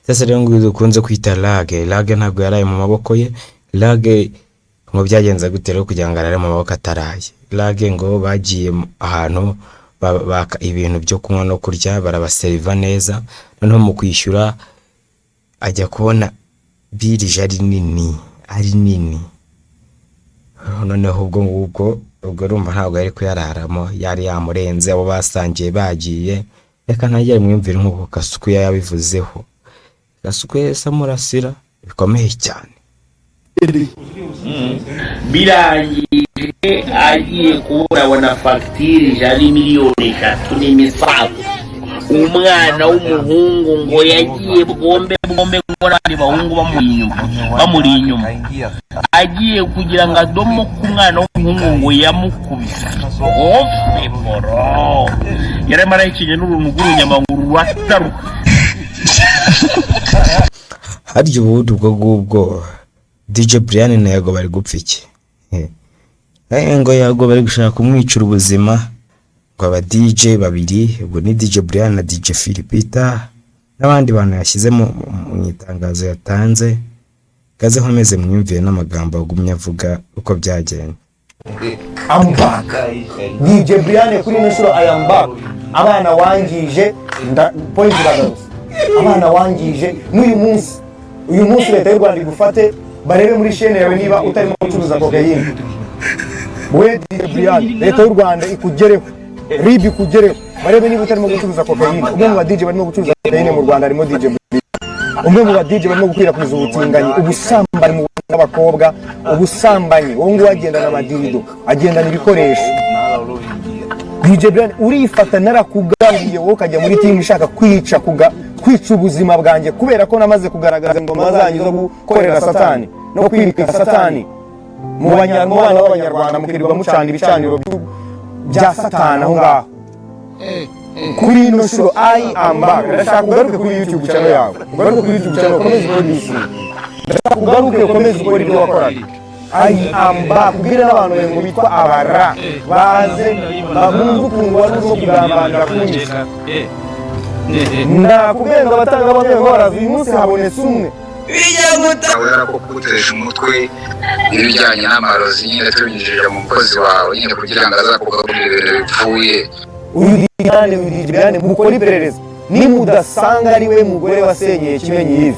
Sasa rero ngo dukunze kwita Lage ntabwo yaraye mu maboko ye. Lage ngo byagenze gute rero kugira ngo arare mu maboko ataraye. Lage ngo bagiye ahantu baka ibintu byo kunywa no kurya, barabaseriva neza, noneho mu kwishyura ajya kubona birije ari nini. Noneho ubwo urumva ntabwo yari kuyararamo, yari yamurenze, abo basangiye bagiye. Reka ntajya mwumvira nk'uko Kasuku yabivuzeho. Kasuku samurasira bikomeye cyane. Birangije agiye kubona fagitire yari miliyoni 3 n'imisago. Umwana w'umuhungu ngo yagiye bombe ngorane bahungu bamuri inyuma agiye kugira ngo adomo ku mwana w'umuhungu ngo yamukubise yaramara ikinye n'uruntu rw'urunyamaguru rwataruka. Harya ubundi ubwo DJ Brian na Yago bari gupfa iki? Ngo Yago bari gushaka kumwicura ubuzima. Ngo aba DJ babiri, ubwo ni DJ Brian na DJ Philipita n'abandi bantu yashyize mu itangazo yatanze. Gaze nkomeze mwumviye n'amagambo agumye avuga uko byagenze. I'm back. DJ Brian kuri nshuro I am back. Abana wangije point bagarutse. Abana wangije n'uyu munsi leta y'u Rwanda igufate barebe muri chaîne yawe niba utarimo gucuruza cocaine. We DJ Brian, leta y'u Rwanda ikugereho. Ribi kugereho. Barebe niba utarimo gucuruza cocaine. Umwe mu ba DJ barimo gucuruza cocaine mu Rwanda harimo DJ Brian. Umwe mu ba DJ barimo gukwirakwiza ubutinganyi, ubusambani mu n'abakobwa, ubusambanyi. Wowe ngo agenda na madirido, agenda n'ibikoresho. DJ Brian urifata narakugambiriye wowe kajya muri team ishaka kwica ubuzima bwanjye kubera ko namaze kugaragaza ingoma zanyu zo gukorera satani no kwimika satani mu banyarwanda b'abanyarwanda mukirirwa mucana ibicaniro bya satani aho ngaho. Kuri ino shuro I am back. Ndashaka kugaruke kuri YouTube channel yawe. Ugaruke kuri YouTube channel komeza ukora ibisi. Ndashaka kugaruke komeza ukora ibyo wakoraga. I am back. Kubwira n'abantu ngo bitwa abara baze babumva ukuntu wari urimo kugambana kunyisha. Ndakubwira abatanga bamwe barazi uyu munsi habonetse umwe bijya gutawera ko kugutesha umutwe ibijyanye n'amarozi nyine tubinyujije mu mukozi wawe nyine kugira ngo azakugaburire ibintu bipfuye. Uyu Diane mukora iperereza nimudasanga ari we mugore wasenyeye Kimenyi hivi